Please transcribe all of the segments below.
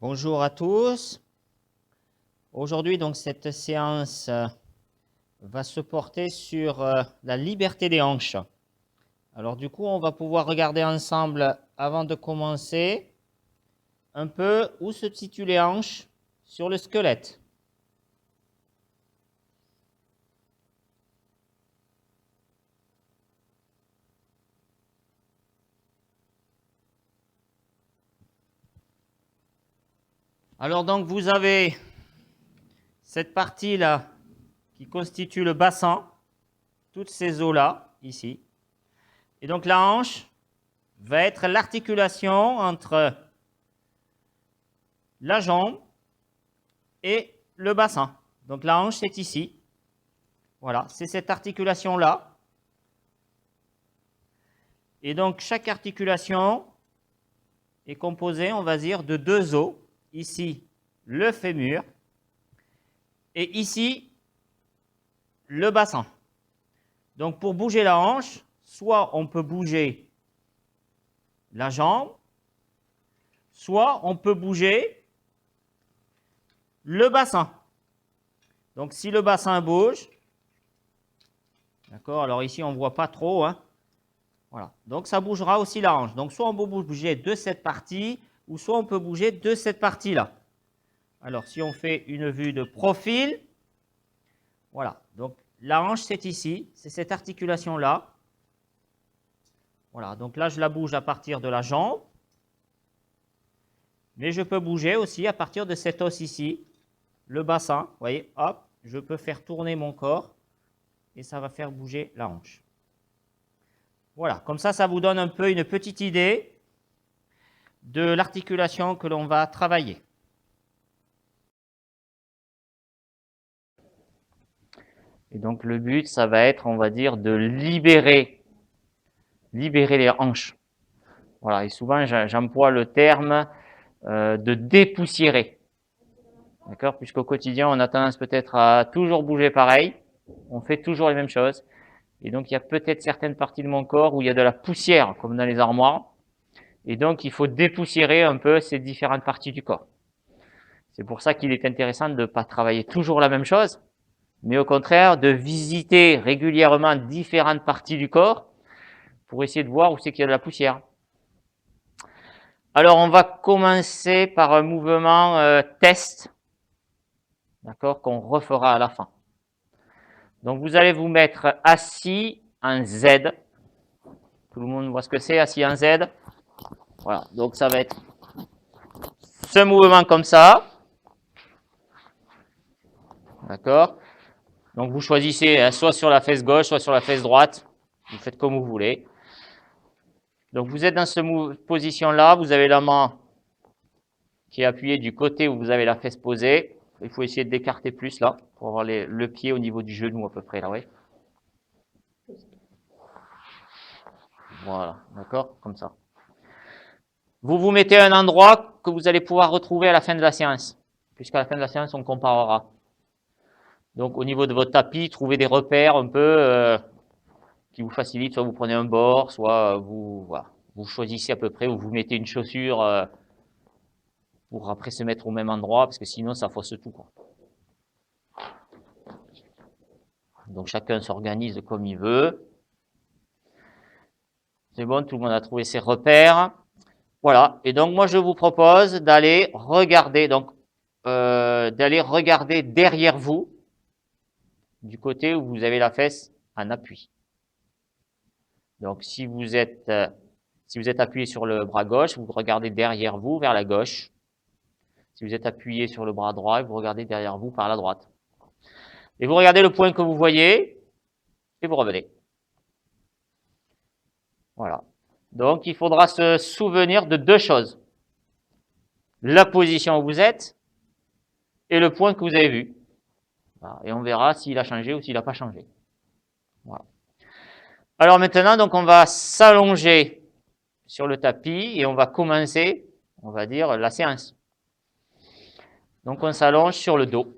Bonjour à tous. Aujourd'hui, donc, cette séance va se porter sur la liberté des hanches. Alors, du coup, on va pouvoir regarder ensemble, avant de commencer, un peu où se situent les hanches sur le squelette. Alors, donc, vous avez cette partie-là qui constitue le bassin, toutes ces os-là, ici. Et donc, la hanche va être l'articulation entre la jambe et le bassin. Donc, la hanche, c'est ici. Voilà, c'est cette articulation-là. Et donc, chaque articulation est composée, on va dire, de deux os. Ici, le fémur. Et ici, le bassin. Donc, pour bouger la hanche, soit on peut bouger la jambe, soit on peut bouger le bassin. Donc, si le bassin bouge, d'accord, alors ici, on ne voit pas trop, hein. Voilà, donc ça bougera aussi la hanche. Donc, soit on peut bouger de cette partie, ou soit on peut bouger de cette partie-là. Alors, si on fait une vue de profil, voilà, donc la hanche, c'est ici, c'est cette articulation-là. Voilà, donc là, je la bouge à partir de la jambe, mais je peux bouger aussi à partir de cet os ici, le bassin. Vous voyez, hop, je peux faire tourner mon corps, et ça va faire bouger la hanche. Voilà, comme ça vous donne un peu une petite idée de l'articulation que l'on va travailler. Et donc le but, ça va être, on va dire, de libérer les hanches. Voilà, et souvent j'emploie le terme de dépoussiérer. D'accord? Puisqu'au quotidien, on a tendance peut-être à toujours bouger pareil, on fait toujours les mêmes choses. Et donc il y a peut-être certaines parties de mon corps où il y a de la poussière, comme dans les armoires. Et donc il faut dépoussiérer un peu ces différentes parties du corps. C'est pour ça qu'il est intéressant de ne pas travailler toujours la même chose, mais au contraire de visiter régulièrement différentes parties du corps pour essayer de voir où c'est qu'il y a de la poussière. Alors on va commencer par un mouvement test, d'accord, qu'on refera à la fin. Donc vous allez vous mettre assis en Z. Tout le monde voit ce que c'est, assis en Z. Voilà, donc ça va être ce mouvement comme ça. D'accord? Donc vous choisissez soit sur la fesse gauche, soit sur la fesse droite. Vous faites comme vous voulez. Donc vous êtes dans cette position-là, vous avez la main qui est appuyée du côté où vous avez la fesse posée. Il faut essayer d'écarter plus là, pour avoir le pied au niveau du genou à peu près là, oui. Voilà, d'accord, comme ça. Vous vous mettez à un endroit que vous allez pouvoir retrouver à la fin de la séance, puisqu'à la fin de la séance, on comparera. Donc au niveau de votre tapis, trouvez des repères un peu qui vous facilitent, soit vous prenez un bord, soit vous choisissez à peu près, ou vous mettez une chaussure pour après se mettre au même endroit, parce que sinon ça fausse tout, quoi. Donc chacun s'organise comme il veut. C'est bon, tout le monde a trouvé ses repères. Voilà, et donc moi je vous propose d'aller regarder, derrière vous, du côté où vous avez la fesse en appui. Donc si vous êtes appuyé sur le bras gauche, vous regardez derrière vous vers la gauche. Si vous êtes appuyé sur le bras droit, vous regardez derrière vous par la droite. Et vous regardez le point que vous voyez et vous revenez. Voilà. Donc il faudra se souvenir de deux choses. La position où vous êtes et le point que vous avez vu. Voilà. Et on verra s'il a changé ou s'il n'a pas changé. Voilà. Alors maintenant, donc on va s'allonger sur le tapis et on va commencer, on va dire, la séance. Donc on s'allonge sur le dos.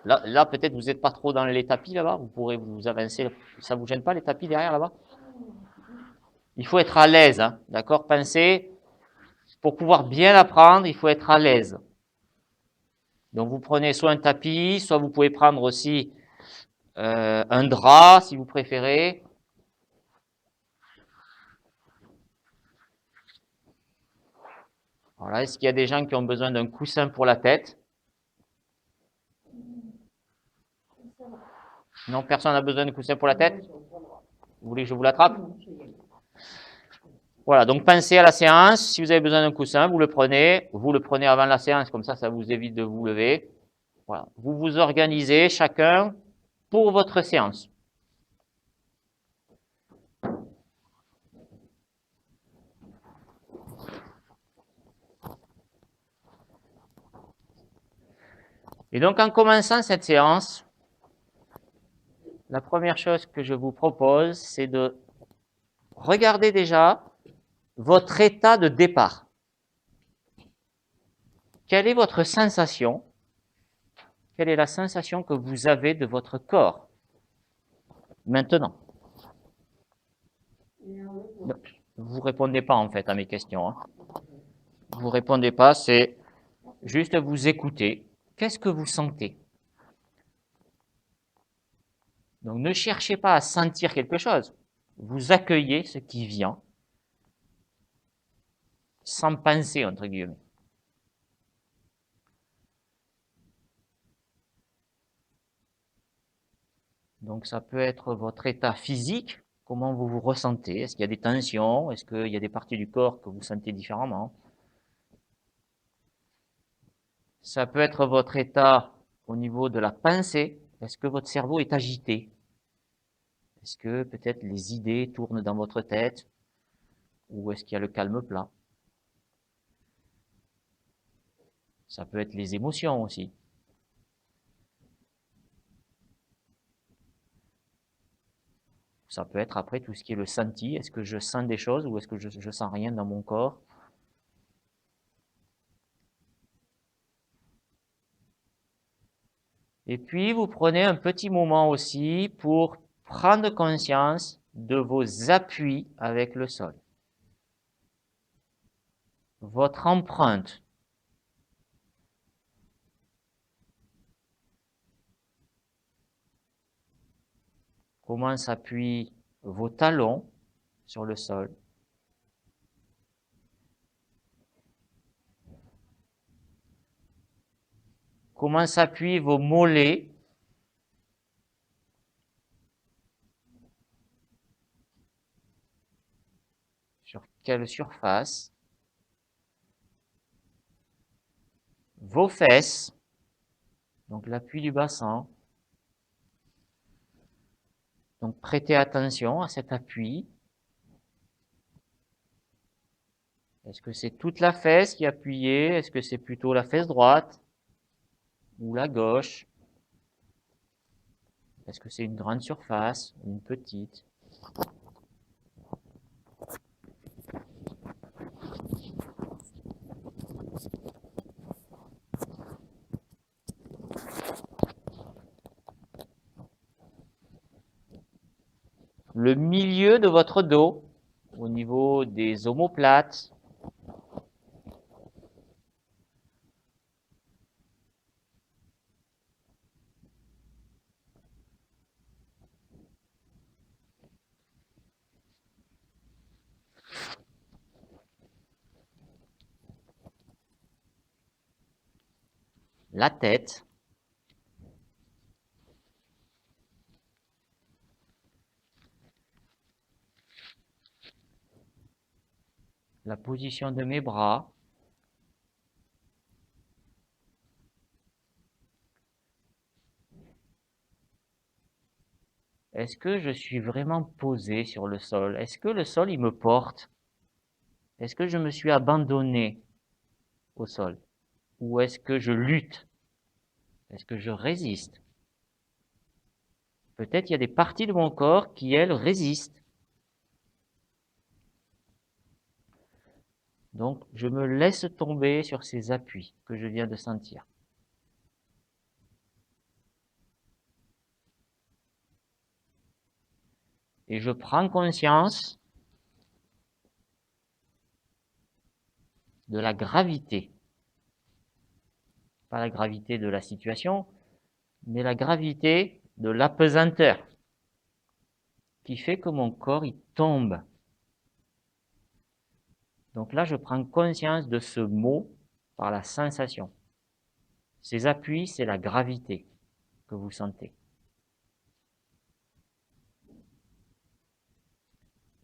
Là peut-être vous n'êtes pas trop dans les tapis là-bas, vous pourrez vous avancer. Ça vous gêne pas les tapis derrière là-bas? Il faut être à l'aise, hein, d'accord? Pensez, pour pouvoir bien apprendre, il faut être à l'aise. Donc vous prenez soit un tapis, soit vous pouvez prendre aussi un drap si vous préférez. Voilà. Est-ce qu'il y a des gens qui ont besoin d'un coussin pour la tête? Non, personne n'a besoin de coussin pour la tête? Vous voulez que je vous l'attrape? Voilà, donc pensez à la séance. Si vous avez besoin d'un coussin, vous le prenez avant la séance, comme ça vous évite de vous lever. Voilà. Vous vous organisez chacun pour votre séance. Et donc, en commençant cette séance, la première chose que je vous propose, c'est de regarder déjà votre état de départ. Quelle est votre sensation? Quelle est la sensation que vous avez de votre corps maintenant? Vous répondez pas en fait à mes questions. Hein. Vous répondez pas, c'est juste vous écouter. Qu'est-ce que vous sentez? Donc ne cherchez pas à sentir quelque chose. Vous accueillez ce qui vient sans penser, entre guillemets. Donc ça peut être votre état physique, comment vous vous ressentez, est-ce qu'il y a des tensions, est-ce qu'il y a des parties du corps que vous sentez différemment. Ça peut être votre état au niveau de la pensée, est-ce que votre cerveau est agité? Est-ce que peut-être les idées tournent dans votre tête? Ou est-ce qu'il y a le calme plat? Ça peut être les émotions aussi. Ça peut être après tout ce qui est le senti. Est-ce que je sens des choses ou est-ce que je sens rien dans mon corps? Et puis, vous prenez un petit moment aussi pour prendre conscience de vos appuis avec le sol. Votre empreinte. Comment s'appuient vos talons sur le sol. Comment s'appuient vos mollets. Sur quelle surface. Vos fesses. Donc l'appui du bassin. Donc prêtez attention à cet appui. Est-ce que c'est toute la fesse qui est appuyée? Est-ce que c'est plutôt la fesse droite ou la gauche? Est-ce que c'est une grande surface ou une petite? Le milieu de votre dos, au niveau des omoplates. La tête. La position de mes bras. Est-ce que je suis vraiment posé sur le sol? Est-ce que le sol, il me porte? Est-ce que je me suis abandonné au sol? Ou est-ce que je lutte? Est-ce que je résiste? Peut-être il y a des parties de mon corps qui, elles, résistent. Donc, je me laisse tomber sur ces appuis que je viens de sentir. Et je prends conscience de la gravité. Pas la gravité de la situation, mais la gravité de l'apesanteur qui fait que mon corps il tombe. Donc là, je prends conscience de ce mot par la sensation. Ces appuis, c'est la gravité que vous sentez.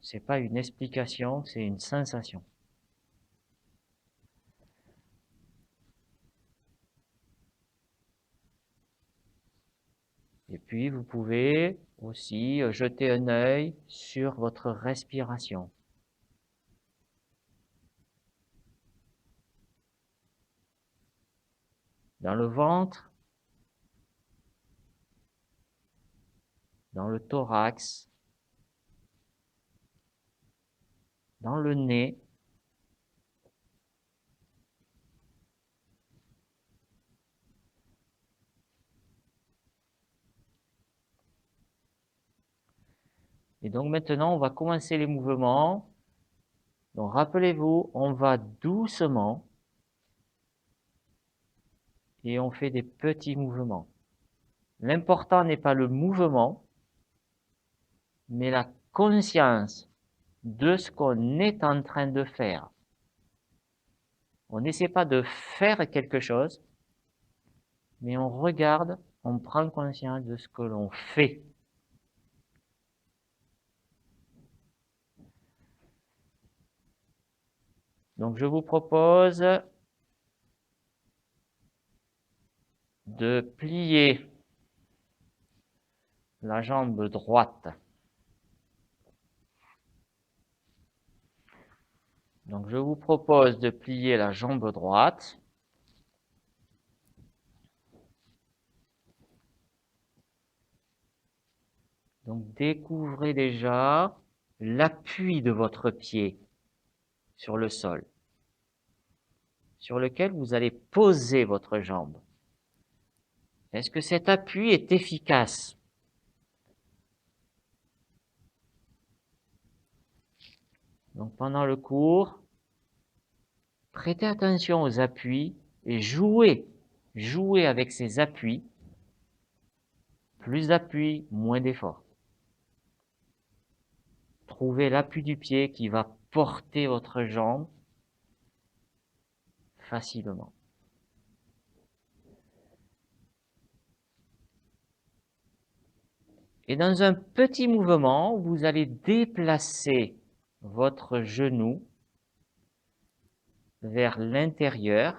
C'est pas une explication, c'est une sensation. Et puis, vous pouvez aussi jeter un œil sur votre respiration. Dans le ventre, dans le thorax, dans le nez, et donc maintenant, on va commencer les mouvements. Donc rappelez-vous, on va doucement et on fait des petits mouvements. L'important n'est pas le mouvement, mais la conscience de ce qu'on est en train de faire. On n'essaie pas de faire quelque chose, mais on regarde, on prend conscience de ce que l'on fait. Donc je vous propose de plier la jambe droite. Donc je vous propose de plier la jambe droite. Donc découvrez déjà l'appui de votre pied sur le sol, sur lequel vous allez poser votre jambe. Est-ce que cet appui est efficace? Donc pendant le cours, prêtez attention aux appuis et jouez avec ces appuis. Plus d'appui, moins d'effort. Trouvez l'appui du pied qui va porter votre jambe facilement. Et dans un petit mouvement, vous allez déplacer votre genou vers l'intérieur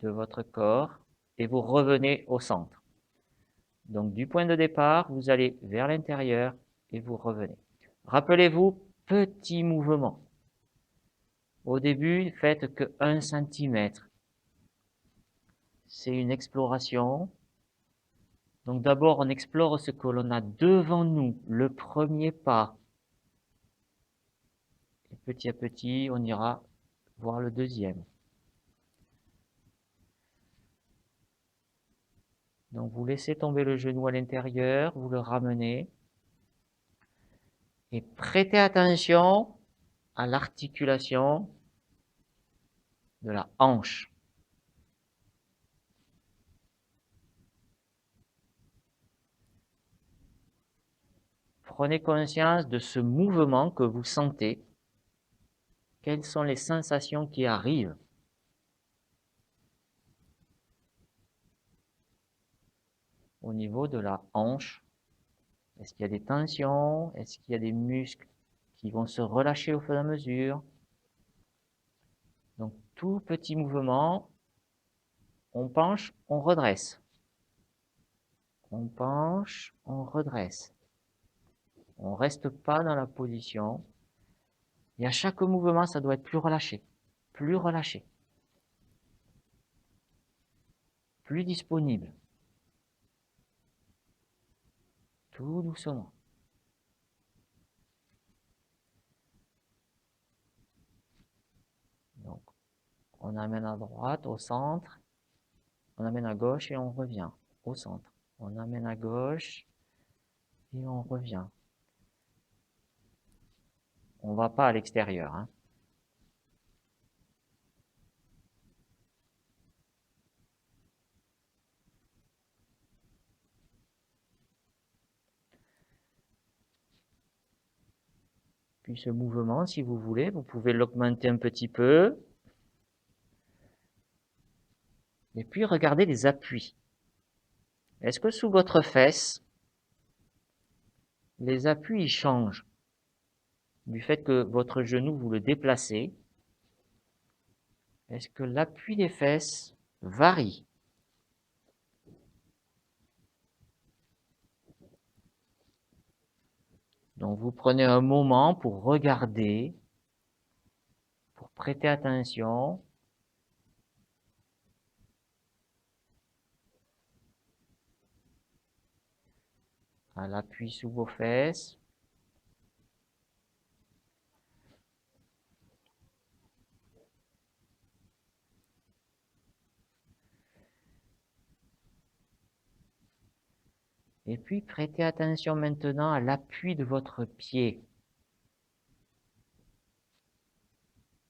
de votre corps et vous revenez au centre. Donc du point de départ, vous allez vers l'intérieur et vous revenez. Rappelez-vous, petit mouvement. Au début, faites que 1 cm. C'est une exploration. Donc d'abord, on explore ce que l'on a devant nous, le premier pas. Et petit à petit, on ira voir le deuxième. Donc vous laissez tomber le genou à l'intérieur, vous le ramenez. Et prêtez attention à l'articulation de la hanche. Prenez conscience de ce mouvement que vous sentez. Quelles sont les sensations qui arrivent? Au niveau de la hanche. Est-ce qu'il y a des tensions? Est-ce qu'il y a des muscles qui vont se relâcher au fur et à mesure? Donc, tout petit mouvement, on penche, on redresse. On penche, on redresse. On ne reste pas dans la position. Et à chaque mouvement, ça doit être plus relâché, plus relâché, plus disponible. Tout doucement. Donc, on amène à droite, au centre. On amène à gauche et on revient au centre. On amène à gauche et on revient. On ne va pas à l'extérieur. Hein. Puis ce mouvement, si vous voulez, vous pouvez l'augmenter un petit peu. Et puis regardez les appuis. Est-ce que sous votre fesse, les appuis changent du fait que votre genou, vous le déplacez? Est-ce que l'appui des fesses varie? Donc vous prenez un moment pour regarder, pour prêter attention. À l'appui sous vos fesses. Et puis prêtez attention maintenant à l'appui de votre pied.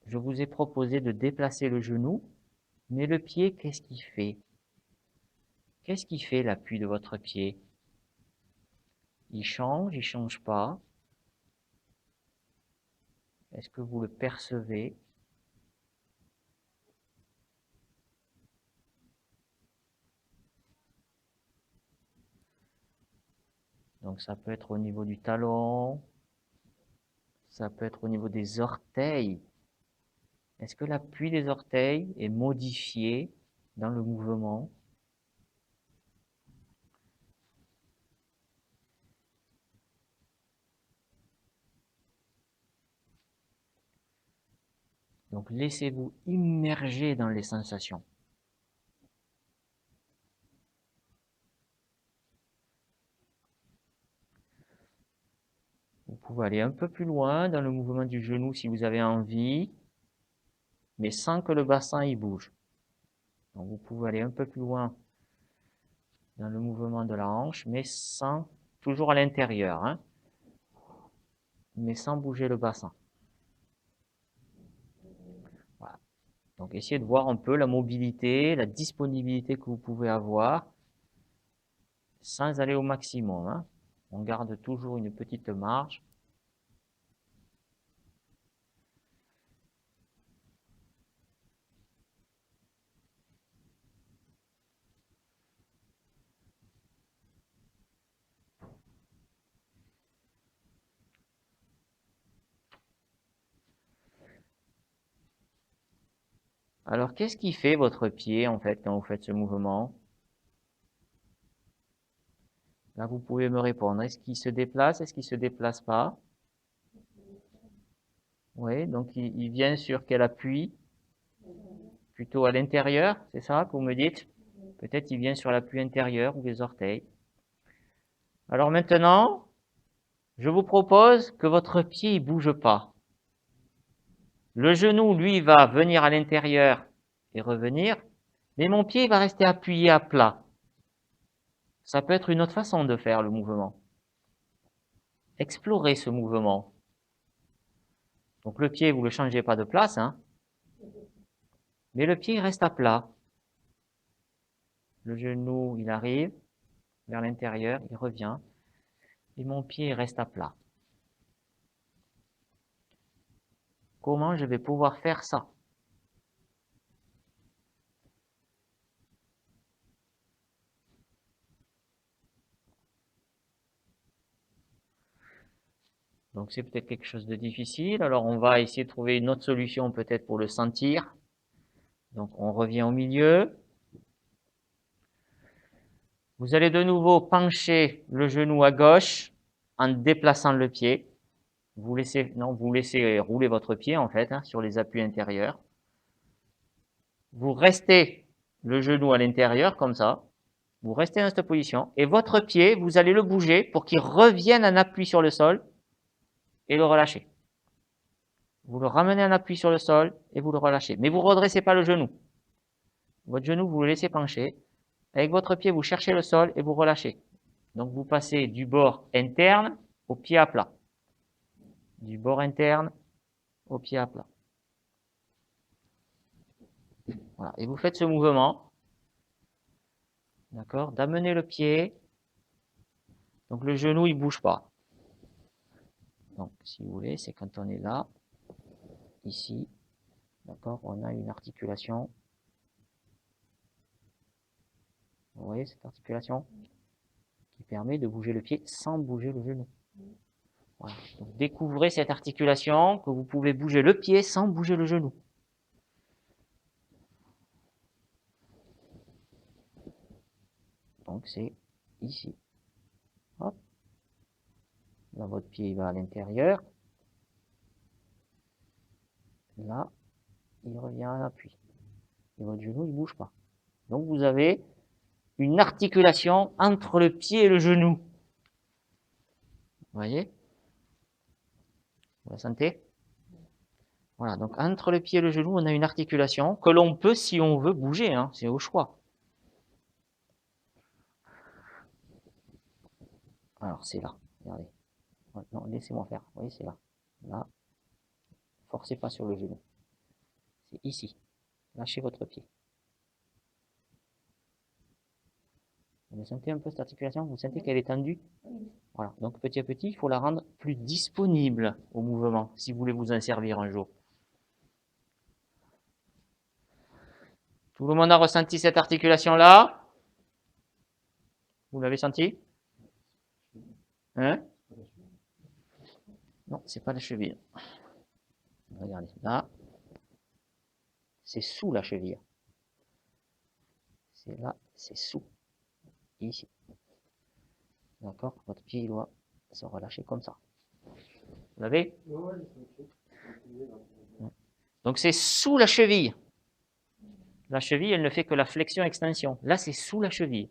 Je vous ai proposé de déplacer le genou, mais le pied, qu'est-ce qu'il fait? Qu'est-ce qui fait l'appui de votre pied? Il change pas? Est-ce que vous le percevez? Donc ça peut être au niveau du talon, ça peut être au niveau des orteils. Est-ce que l'appui des orteils est modifié dans le mouvement? Donc laissez-vous immerger dans les sensations. Vous pouvez aller un peu plus loin dans le mouvement du genou si vous avez envie, mais sans que le bassin y bouge. Donc vous pouvez aller un peu plus loin dans le mouvement de la hanche, mais sans, toujours à l'intérieur, hein, mais sans bouger le bassin. Voilà. Donc essayez de voir un peu la mobilité, la disponibilité que vous pouvez avoir, sans aller au maximum, hein. On garde toujours une petite marge. Alors, qu'est-ce qui fait votre pied, en fait, quand vous faites ce mouvement? Là, vous pouvez me répondre. Est-ce qu'il se déplace? Est-ce qu'il se déplace pas? Oui, donc il vient sur quel appui? Plutôt à l'intérieur, c'est ça que vous me dites? Peut-être il vient sur l'appui intérieur ou les orteils. Alors maintenant, je vous propose que votre pied ne bouge pas. Le genou, lui, va venir à l'intérieur et revenir, mais mon pied va rester appuyé à plat. Ça peut être une autre façon de faire le mouvement. Explorez ce mouvement. Donc le pied, vous ne le changez pas de place, hein, mais le pied reste à plat. Le genou, il arrive vers l'intérieur, il revient, et mon pied reste à plat. Comment je vais pouvoir faire ça? Donc c'est peut-être quelque chose de difficile, alors on va essayer de trouver une autre solution peut-être pour le sentir. Donc on revient au milieu. Vous allez de nouveau pencher le genou à gauche en déplaçant le pied. Vous laissez rouler votre pied en fait, hein, sur les appuis intérieurs. Vous restez le genou à l'intérieur comme ça. Vous restez dans cette position et votre pied, vous allez le bouger pour qu'il revienne en appui sur le sol et le relâcher. Vous le ramenez en appui sur le sol et vous le relâchez. Mais vous ne redressez pas le genou. Votre genou, vous le laissez pencher. Avec votre pied, vous cherchez le sol et vous relâchez. Donc vous passez du bord interne au pied à plat. Du bord interne au pied à plat. Voilà. Et vous faites ce mouvement. D'accord? D'amener le pied. Donc le genou, il ne bouge pas. Donc, si vous voulez, c'est quand on est là, ici, d'accord, on a une articulation. Vous voyez cette articulation qui permet de bouger le pied sans bouger le genou. Voilà. Donc, découvrez cette articulation que vous pouvez bouger le pied sans bouger le genou. Donc, c'est ici. Hop. Là, votre pied il va à l'intérieur. Là, il revient à l'appui. Et votre genou, il ne bouge pas. Donc, vous avez une articulation entre le pied et le genou. Vous voyez? Vous la sentez? Voilà, donc entre le pied et le genou, on a une articulation que l'on peut, si on veut, bouger, hein, c'est au choix. Alors, c'est là, regardez. Non, laissez-moi faire, vous voyez, c'est là. Là, forcez pas sur le genou. C'est ici. Lâchez votre pied. Vous sentez un peu cette articulation? Vous sentez qu'elle est tendue? Voilà, donc petit à petit, il faut la rendre plus disponible au mouvement, si vous voulez vous en servir un jour. Tout le monde a ressenti cette articulation-là? Vous l'avez senti? Hein? Non, c'est pas la cheville. Regardez, là, c'est sous la cheville. C'est là, c'est sous. Ici. D'accord? Votre pied doit se relâcher comme ça. Vous l'avez? Donc c'est sous la cheville. La cheville, elle ne fait que la flexion-extension. Là, c'est sous la cheville.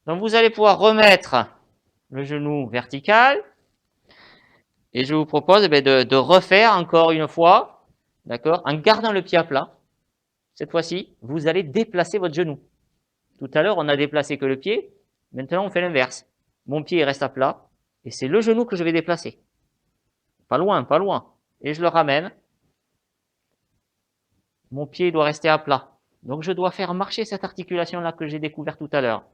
Donc vous allez pouvoir remettre le genou vertical. Et je vous propose de refaire encore une fois, d'accord, en gardant le pied à plat. Cette fois-ci, vous allez déplacer votre genou. Tout à l'heure, on a déplacé que le pied. Maintenant, on fait l'inverse. Mon pied reste à plat. Et c'est le genou que je vais déplacer. Pas loin, pas loin. Et je le ramène. Mon pied doit rester à plat. Donc, je dois faire marcher cette articulation-là que j'ai découverte tout à l'heure.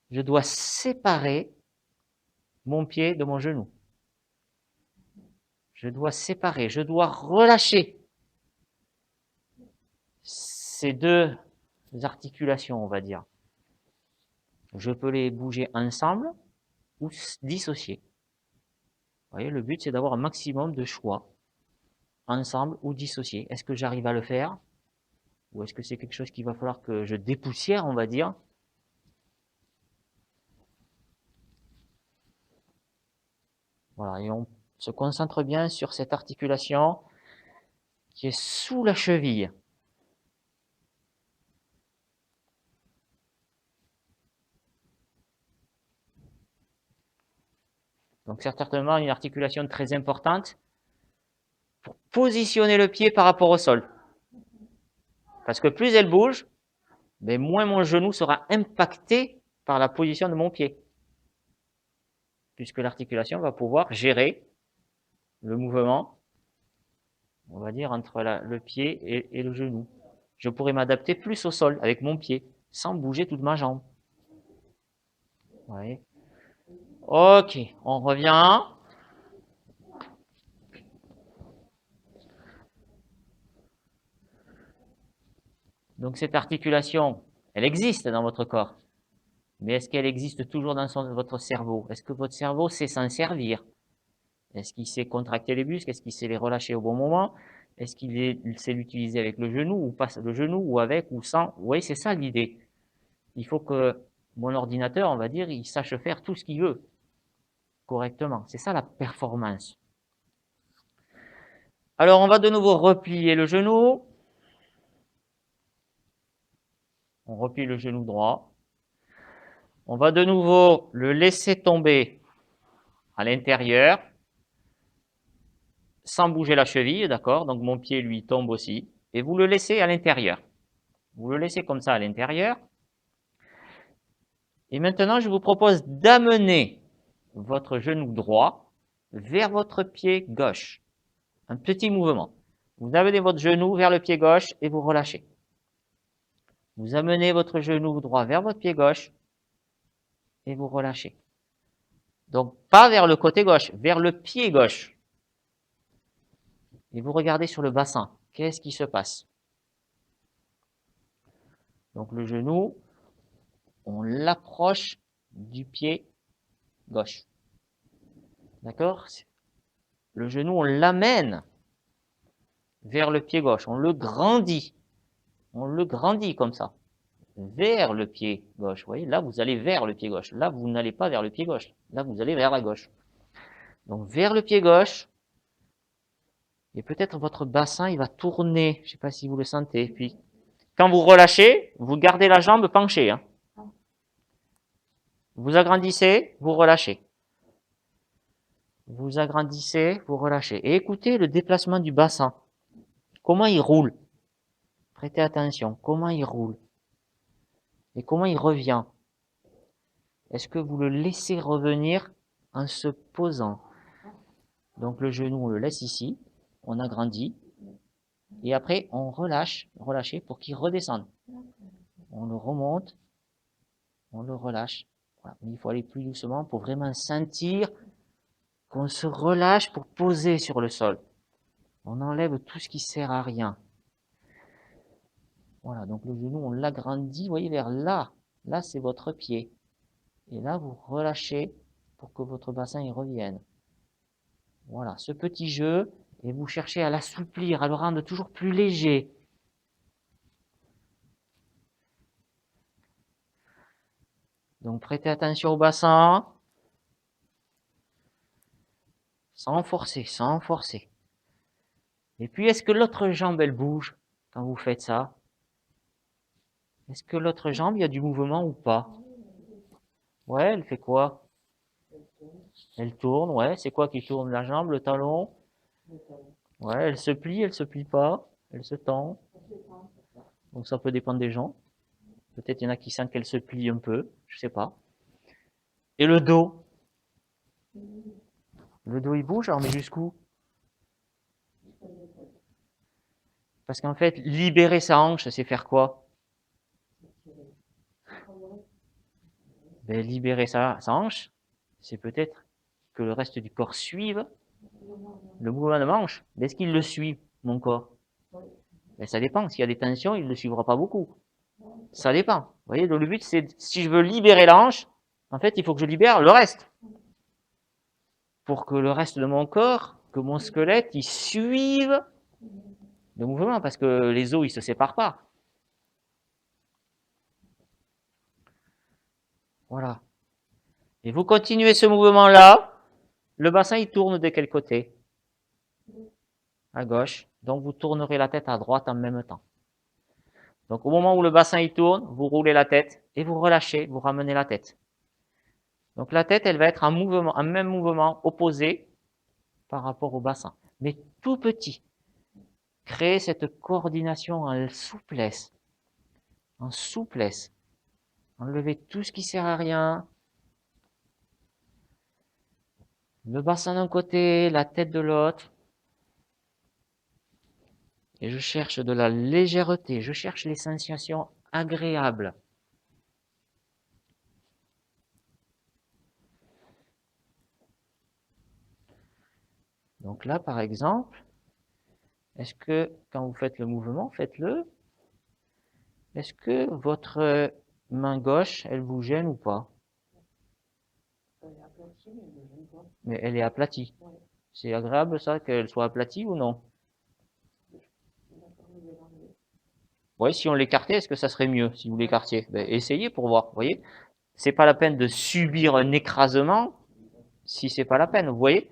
Je dois séparer mon pied de mon genou. Je dois séparer, je dois relâcher ces deux articulations, on va dire. Je peux les bouger ensemble ou dissocier. Vous voyez, le but, c'est d'avoir un maximum de choix, ensemble ou dissocier. Est-ce que j'arrive à le faire? Ou est-ce que c'est quelque chose qu'il va falloir que je dépoussière, on va dire? Voilà, et on se concentre bien sur cette articulation qui est sous la cheville. Donc certainement une articulation très importante pour positionner le pied par rapport au sol. Parce que plus elle bouge, mais moins mon genou sera impacté par la position de mon pied. Puisque l'articulation va pouvoir gérer le mouvement, on va dire, entre le pied et le genou. Je pourrais m'adapter plus au sol avec mon pied, sans bouger toute ma jambe. Vous voyez? Ok, on revient. Donc cette articulation, elle existe dans votre corps. Mais est-ce qu'elle existe toujours dans votre cerveau? Est-ce que votre cerveau sait s'en servir? Est-ce qu'il sait contracter les muscles? Est-ce qu'il sait les relâcher au bon moment? Est-ce qu'il sait l'utiliser avec le genou ou pas le genou ou avec ou sans? Vous voyez, c'est ça l'idée. Il faut que mon ordinateur, on va dire, il sache faire tout ce qu'il veut correctement. C'est ça la performance. Alors, on va de nouveau replier le genou. On replie le genou droit. On va de nouveau le laisser tomber à l'intérieur sans bouger la cheville, d'accord? Donc mon pied, lui, tombe aussi. Et vous le laissez à l'intérieur. Vous le laissez comme ça à l'intérieur. Et maintenant, je vous propose d'amener votre genou droit vers votre pied gauche. Un petit mouvement. Vous amenez votre genou vers le pied gauche et vous relâchez. Vous amenez votre genou droit vers votre pied gauche et vous relâchez. Donc, pas vers le côté gauche, vers le pied gauche. Et vous regardez sur le bassin. Qu'est-ce qui se passe? Donc, le genou, on l'approche du pied gauche. D'accord? Le genou, on l'amène vers le pied gauche. On le grandit. On le grandit comme ça. Vers le pied gauche. Vous voyez, là, vous allez vers le pied gauche. Là, vous n'allez pas vers le pied gauche. Là, vous allez vers la gauche. Donc, vers le pied gauche. Et peut-être votre bassin, il va tourner. Je ne sais pas si vous le sentez. Puis, quand vous relâchez, vous gardez la jambe penchée. Hein. Vous agrandissez, vous relâchez. Vous agrandissez, vous relâchez. Et écoutez le déplacement du bassin. Comment il roule? Prêtez attention. Comment il roule? Et comment il revient? Est-ce que vous le laissez revenir en se posant? Donc le genou, on le laisse ici. On agrandit. Et après, on relâche, relâchez pour qu'il redescende. On le remonte. On le relâche. Voilà. Mais il faut aller plus doucement pour vraiment sentir qu'on se relâche pour poser sur le sol. On enlève tout ce qui sert à rien. Voilà, donc le genou, on l'agrandit, vous voyez, vers là. Là, c'est votre pied. Et là, vous relâchez pour que votre bassin y revienne. Voilà, ce petit jeu, et vous cherchez à l'assouplir, à le rendre toujours plus léger. Donc, prêtez attention au bassin. Sans forcer, sans forcer. Et puis, est-ce que l'autre jambe, elle bouge quand vous faites ça? Est-ce que l'autre jambe, il y a du mouvement ou pas? Ouais, elle fait quoi? Elle tourne, ouais. C'est quoi qui tourne? La jambe, le talon? Ouais, elle se plie pas, elle se tend. Donc ça peut dépendre des gens. Peut-être il y en a qui sentent qu'elle se plie un peu, je sais pas. Et le dos? Le dos il bouge, alors mais jusqu'où? Parce qu'en fait, libérer sa hanche, c'est faire quoi? Ben, libérer sa hanche, c'est peut-être que le reste du corps suive le mouvement de ma hanche. Est-ce qu'il le suit, mon corps? Ben, ça dépend. S'il y a des tensions, il ne le suivra pas beaucoup. Ça dépend. Vous voyez, donc le but, c'est si je veux libérer la hanche, en fait, il faut que je libère le reste. Pour que le reste de mon corps, que mon squelette, il suive le mouvement, parce que les os, ils se séparent pas. Voilà. Et vous continuez ce mouvement-là, le bassin, il tourne de quel côté? À gauche. Donc, vous tournerez la tête à droite en même temps. Donc, au moment où le bassin, il tourne, vous roulez la tête et vous relâchez, vous ramenez la tête. Donc, la tête, elle va être en mouvement, en même mouvement opposé par rapport au bassin. Mais tout petit. Créer cette coordination en souplesse. En souplesse. Enlevez tout ce qui sert à rien. Le bassin d'un côté, la tête de l'autre. Et je cherche de la légèreté. Je cherche les sensations agréables. Donc là, par exemple, est-ce que quand vous faites le mouvement, faites-le. Est-ce que votre main gauche, elle vous gêne ou pas? Mais elle est aplatie. C'est agréable ça, qu'elle soit aplatie ou non? Oui, si on l'écartait, est-ce que ça serait mieux si vous l'écartiez? Ben, essayez pour voir, vous voyez? C'est pas la peine de subir un écrasement si c'est pas la peine, vous voyez?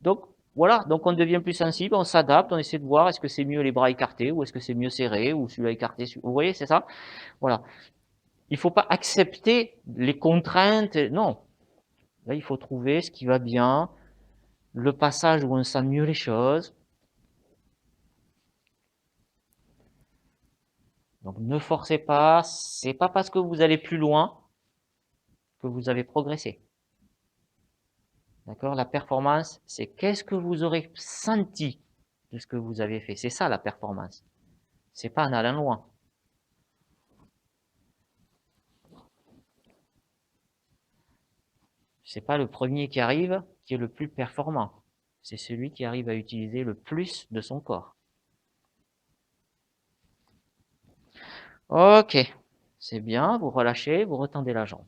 Donc, voilà, donc on devient plus sensible, on s'adapte, on essaie de voir est-ce que c'est mieux les bras écartés ou est-ce que c'est mieux serré ou celui-là écarté. Vous voyez, c'est ça? Voilà. Il faut pas accepter les contraintes, non. Là, il faut trouver ce qui va bien, le passage où on sent mieux les choses. Donc ne forcez pas, c'est pas parce que vous allez plus loin que vous avez progressé. D'accord? La performance, c'est qu'est-ce que vous aurez senti de ce que vous avez fait. C'est ça la performance. C'est pas en allant loin. C'est pas le premier qui arrive qui est le plus performant. C'est celui qui arrive à utiliser le plus de son corps. Ok, c'est bien, vous relâchez, vous retendez la jambe.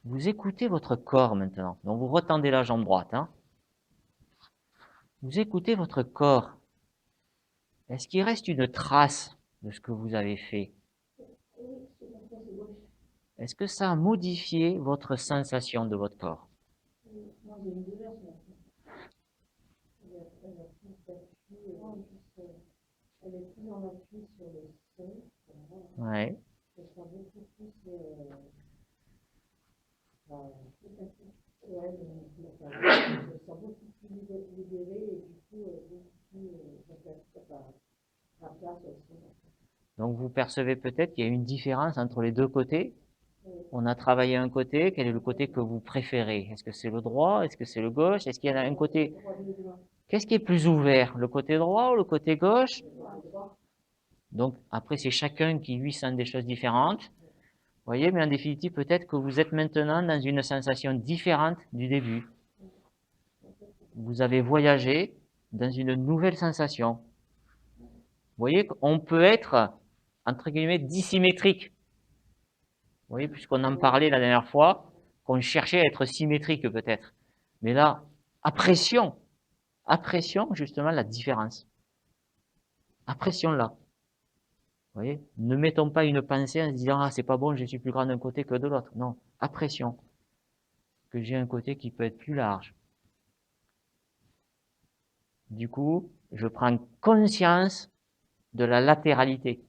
Vous écoutez votre corps maintenant. Donc vous retendez la jambe droite. Hein. Vous écoutez votre corps. Est-ce qu'il reste une trace de ce que vous avez fait? Est-ce que ça a modifié votre sensation de votre corps? Ouais. Donc vous percevez peut-être qu'il y a une différence entre les deux côtés. On a travaillé un côté, quel est le côté que vous préférez? Est-ce que c'est le droit? Est-ce que c'est le gauche? Est-ce qu'il y en a un côté? Qu'est-ce qui est plus ouvert? Le côté droit ou le côté gauche? Donc après c'est chacun qui lui sent des choses différentes. Vous voyez, mais en définitive peut-être que vous êtes maintenant dans une sensation différente du début. Vous avez voyagé dans une nouvelle sensation. Vous voyez qu'on peut être, entre guillemets, dissymétrique. Vous voyez, puisqu'on en parlait la dernière fois, qu'on cherchait à être symétrique peut-être. Mais là, apprécions justement la différence. Apprécions-la. Vous voyez, ne mettons pas une pensée en se disant « Ah, c'est pas bon, je suis plus grand d'un côté que de l'autre. » Non, apprécions que j'ai un côté qui peut être plus large. Du coup, je prends conscience de la latéralité.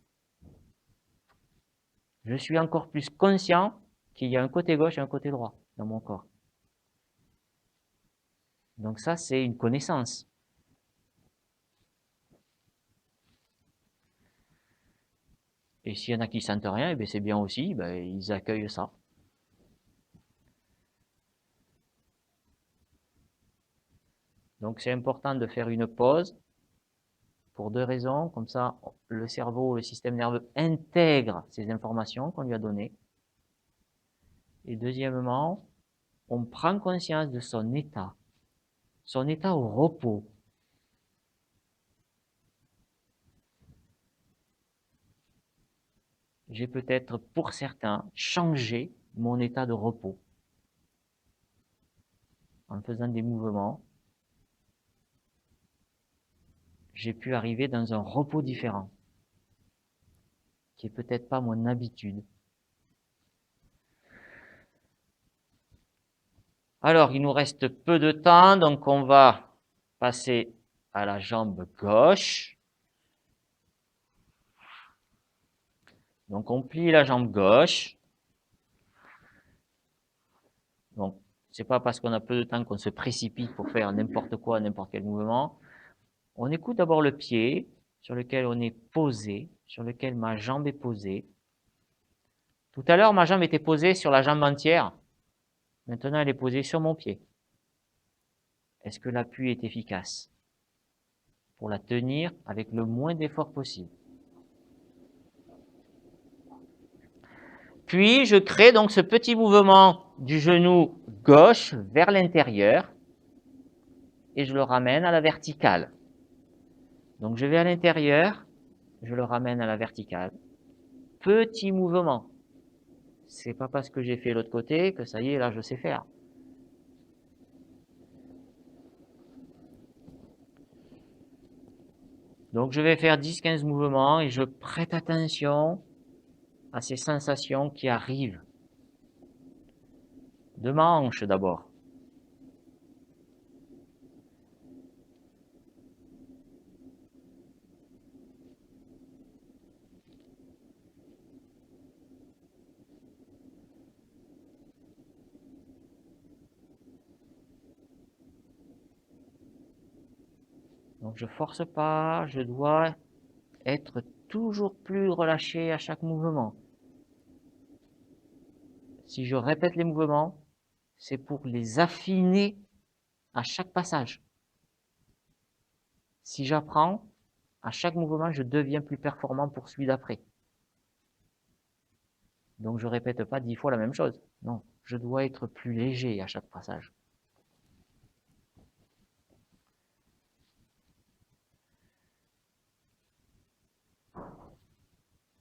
Je suis encore plus conscient qu'il y a un côté gauche et un côté droit dans mon corps. Donc ça, c'est une connaissance. Et s'il y en a qui sentent rien, eh c'est bien aussi, ils accueillent ça. Donc c'est important de faire une pause pour deux raisons. Comme ça, le cerveau, le système nerveux intègre ces informations qu'on lui a données. Et deuxièmement, on prend conscience de son état au repos. J'ai peut-être, pour certains, changé mon état de repos en faisant des mouvements. J'ai pu arriver dans un repos différent, qui est peut-être pas mon habitude. Alors, il nous reste peu de temps, donc on va passer à la jambe gauche. Donc, on plie la jambe gauche. Donc, c'est pas parce qu'on a peu de temps qu'on se précipite pour faire n'importe quoi, n'importe quel mouvement. On écoute d'abord le pied sur lequel on est posé, sur lequel ma jambe est posée. Tout à l'heure, ma jambe était posée sur la jambe entière. Maintenant, elle est posée sur mon pied. Est-ce que l'appui est efficace pour la tenir avec le moins d'effort possible? Puis, je crée donc ce petit mouvement du genou gauche vers l'intérieur et je le ramène à la verticale. Donc, je vais à l'intérieur, je le ramène à la verticale. Petit mouvement. C'est pas parce que j'ai fait l'autre côté que ça y est, là, je sais faire. Donc, je vais faire 10-15 mouvements et je prête attention à ces sensations qui arrivent. De ma hanche d'abord. Donc, je force pas, je dois être toujours plus relâché à chaque mouvement. Si je répète les mouvements, c'est pour les affiner à chaque passage. Si j'apprends, À chaque mouvement, je deviens plus performant pour celui d'après. Donc je ne répète pas 10 fois la même chose. Non, je dois être plus léger à chaque passage.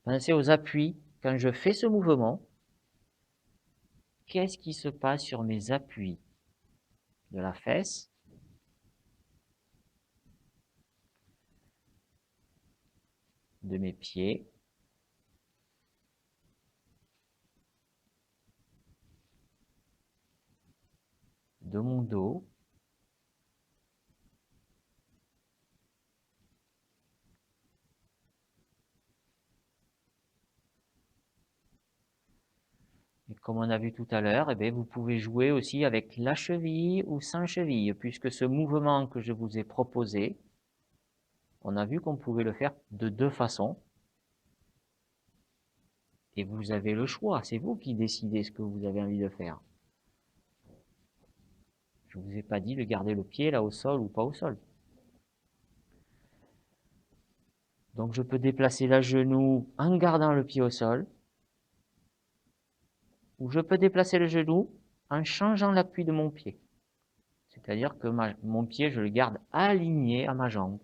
Pensez aux appuis. Quand je fais ce mouvement, qu'est-ce qui se passe sur mes appuis de la fesse, de mes pieds, de mon dos, et comme on a vu tout à l'heure, vous pouvez jouer aussi avec la cheville ou sans cheville, puisque ce mouvement que je vous ai proposé, on a vu qu'on pouvait le faire de deux façons. Et vous avez le choix, c'est vous qui décidez ce que vous avez envie de faire. Je ne vous ai pas dit de garder le pied là au sol ou pas au sol. Donc je peux déplacer la genou en gardant le pied au sol, ou je peux déplacer le genou en changeant l'appui de mon pied. C'est-à-dire que mon pied, je le garde aligné à ma jambe.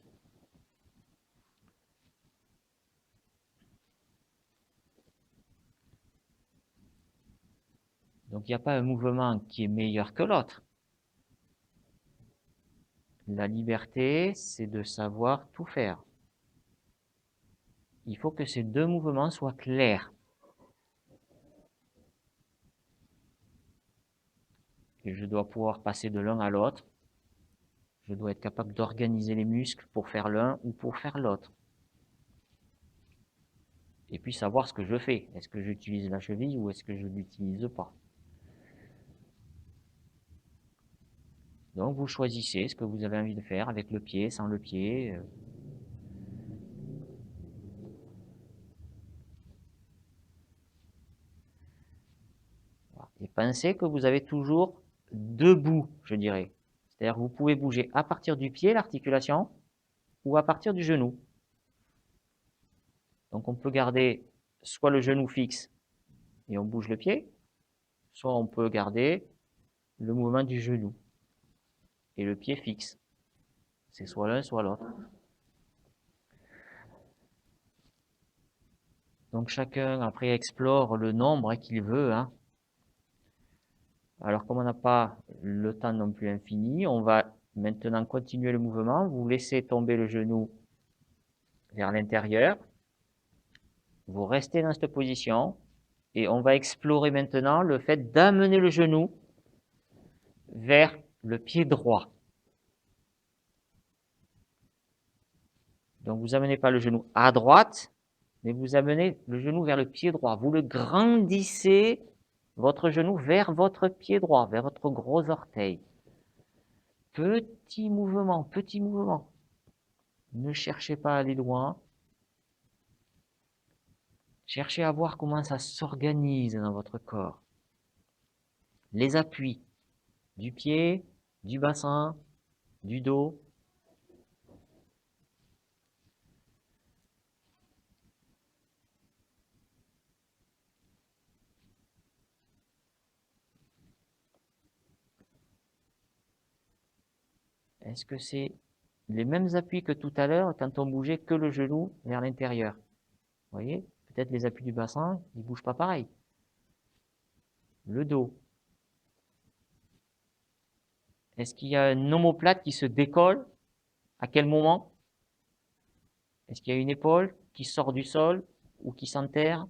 Donc il n'y a pas un mouvement qui est meilleur que l'autre. La liberté, c'est de savoir tout faire. Il faut que ces deux mouvements soient clairs. Et je dois pouvoir passer de l'un à l'autre. Je dois être capable d'organiser les muscles pour faire l'un ou pour faire l'autre. Et puis savoir ce que je fais. Est-ce que j'utilise la cheville ou est-ce que je ne l'utilise pas? Donc vous choisissez ce que vous avez envie de faire avec le pied, sans le pied. Et pensez que vous avez toujours deux bouts, je dirais. C'est-à-dire que vous pouvez bouger à partir du pied, l'articulation, ou à partir du genou. Donc on peut garder soit le genou fixe et on bouge le pied, soit on peut garder le mouvement du genou et le pied fixe. C'est soit l'un, soit l'autre. Donc chacun après explore le nombre qu'il veut. Alors comme on n'a pas le temps non plus infini, on va maintenant continuer le mouvement. Vous laissez tomber le genou vers l'intérieur. Vous restez dans cette position et on va explorer maintenant le fait d'amener le genou vers le pied droit. Donc vous amenez pas le genou à droite, mais vous amenez le genou vers le pied droit. Vous le grandissez, votre genou, vers votre pied droit, vers votre gros orteil. Petit mouvement, petit mouvement. Ne cherchez pas à aller loin. Cherchez à voir comment ça s'organise dans votre corps. Les appuis du pied, du bassin, du dos. Est-ce que c'est les mêmes appuis que tout à l'heure quand on bougeait que le genou vers l'intérieur? Vous voyez? Peut-être les appuis du bassin, ils ne bougent pas pareil. Le dos. Est-ce qu'il y a un omoplate qui se décolle? À quel moment? Est-ce qu'il y a une épaule qui sort du sol ou qui s'enterre?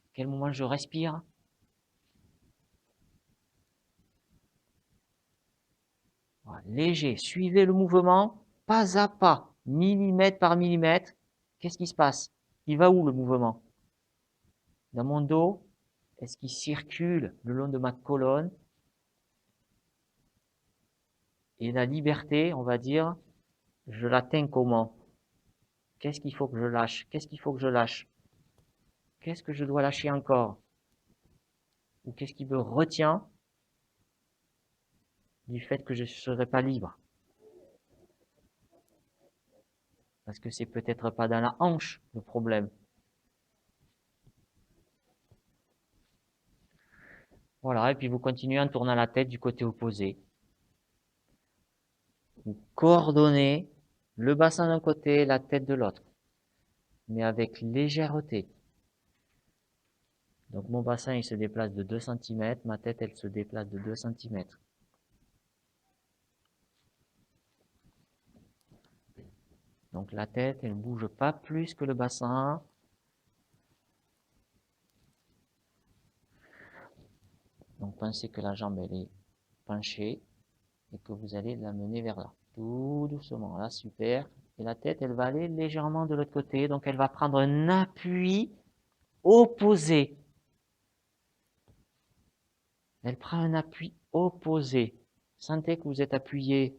À quel moment je respire? Voilà, léger, suivez le mouvement, pas à pas, millimètre par millimètre. Qu'est-ce qui se passe? Il va où le mouvement? Dans mon dos? Est-ce qu'il circule le long de ma colonne? Et la liberté, on va dire, je l'atteins comment? Qu'est-ce qu'il faut que je lâche? Qu'est-ce qu'il faut que je lâche? Qu'est-ce que je dois lâcher encore? Ou qu'est-ce qui me retient du fait que je ne serai pas libre. Parce que c'est peut-être pas dans la hanche le problème. Voilà, et puis vous continuez en tournant la tête du côté opposé. Vous coordonnez le bassin d'un côté, la tête de l'autre, mais avec légèreté. Donc mon bassin, il se déplace de 2 cm, ma tête, elle se déplace de 2 cm. Donc la tête, elle ne bouge pas plus que le bassin. Donc pensez que la jambe, elle est penchée et que vous allez la mener vers là. Tout doucement, là, super. Et la tête, elle va aller légèrement de l'autre côté, donc elle va prendre un appui opposé. Elle prend un appui opposé. Sentez que vous êtes appuyé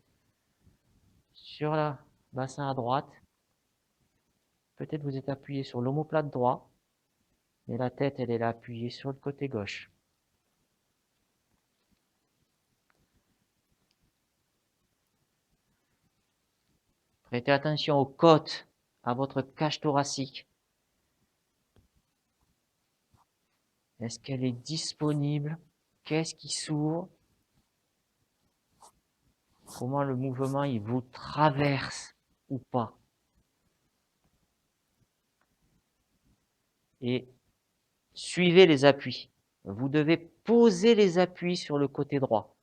sur le bassin à droite. Peut-être vous êtes appuyé sur l'omoplate droit, mais la tête, elle est là appuyée sur le côté gauche. Prêtez attention aux côtes, à votre cage thoracique. Est-ce qu'elle est disponible? Qu'est-ce qui s'ouvre? Comment le mouvement il vous traverse ou pas? Et suivez les appuis. Vous devez poser les appuis sur le côté droit.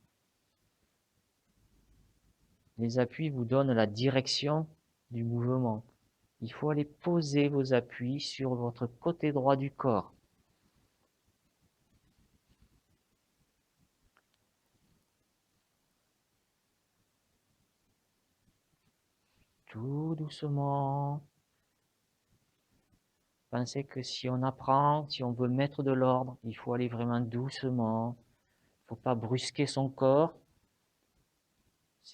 Les appuis vous donnent la direction du mouvement. Il faut aller poser vos appuis sur votre côté droit du corps. Tout doucement. Pensez que si on apprend, si on veut mettre de l'ordre, il faut aller vraiment doucement. Il ne faut pas brusquer son corps.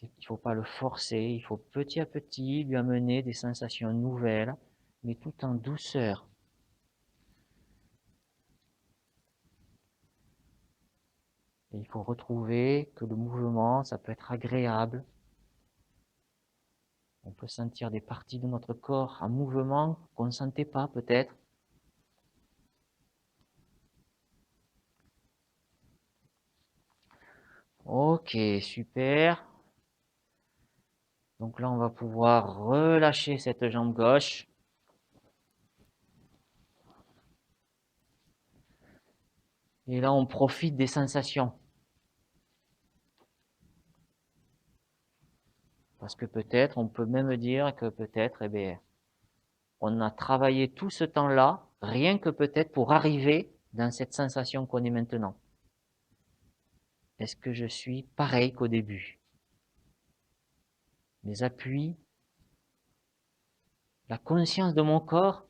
Il ne faut pas le forcer. Il faut petit à petit lui amener des sensations nouvelles, mais tout en douceur. Et il faut retrouver que le mouvement, ça peut être agréable. On peut sentir des parties de notre corps en mouvement qu'on ne sentait pas peut-être. Ok, super. Donc là, on va pouvoir relâcher cette jambe gauche. Et là, on profite des sensations. Parce que peut-être, on peut même dire que peut-être, eh bien, on a travaillé tout ce temps-là, rien que peut-être pour arriver dans cette sensation qu'on est maintenant. Est-ce que je suis pareil qu'au début? Les appuis, la conscience de mon corps.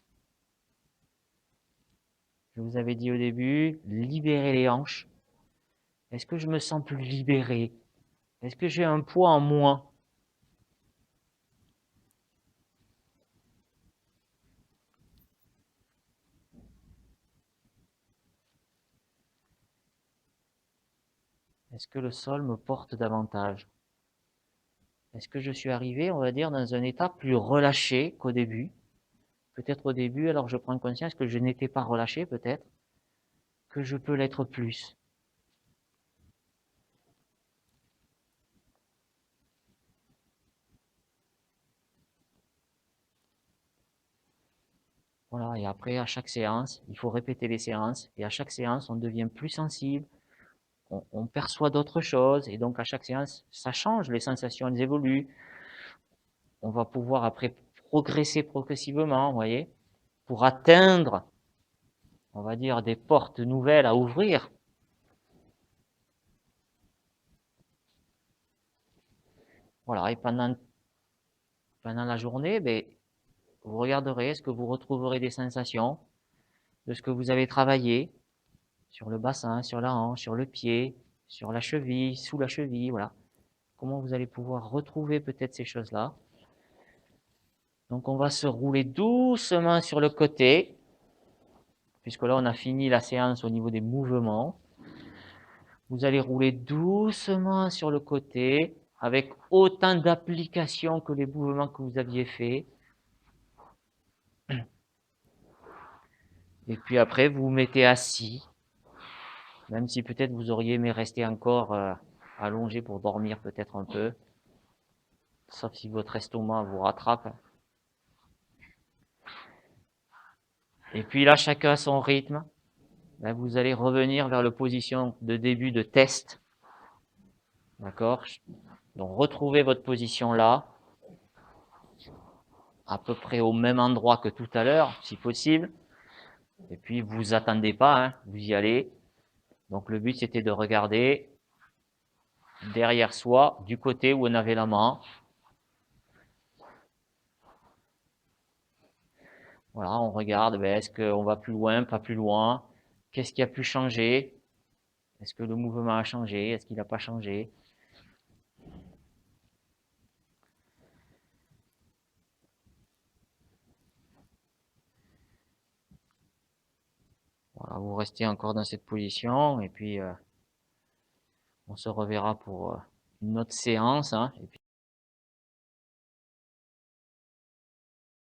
Je vous avais dit au début, libérer les hanches. Est-ce que je me sens plus libéré? Est-ce que j'ai un poids en moins? Est-ce que le sol me porte davantage? Est-ce que je suis arrivé, on va dire, dans un état plus relâché qu'au début? Peut-être au début, alors je prends conscience que je n'étais pas relâché, peut-être, que je peux l'être plus. Voilà, et après, à chaque séance, il faut répéter les séances, et à chaque séance, on devient plus sensible, on perçoit d'autres choses, et donc à chaque séance, ça change, les sensations, elles évoluent. On va pouvoir après progresser progressivement, vous voyez, pour atteindre, on va dire, des portes nouvelles à ouvrir. Voilà, et pendant la journée, ben, vous regarderez, est-ce que vous retrouverez des sensations de ce que vous avez travaillé sur le bassin, sur la hanche, sur le pied, sur la cheville, sous la cheville, voilà. Comment vous allez pouvoir retrouver peut-être ces choses-là. Donc on va se rouler doucement sur le côté, puisque là on a fini la séance au niveau des mouvements. Vous allez rouler doucement sur le côté, avec autant d'application que les mouvements que vous aviez faits. Et puis après, vous vous mettez assis, même si peut-être vous auriez aimé rester encore allongé pour dormir peut-être un peu, sauf si votre estomac vous rattrape. Et puis là, chacun à son rythme. Là, vous allez revenir vers la position de début de test. D'accord? Donc, retrouvez votre position là, à peu près au même endroit que tout à l'heure, si possible. Et puis, vous attendez pas, hein, vous y allez. Donc, le but, c'était de regarder derrière soi, du côté où on avait la main. Voilà, on regarde, ben, est-ce qu'on va plus loin, pas plus loin? Qu'est-ce qui a pu changer? Est-ce que le mouvement a changé? Est-ce qu'il n'a pas changé? Voilà, vous restez encore dans cette position et puis on se reverra pour une autre séance, hein, et puis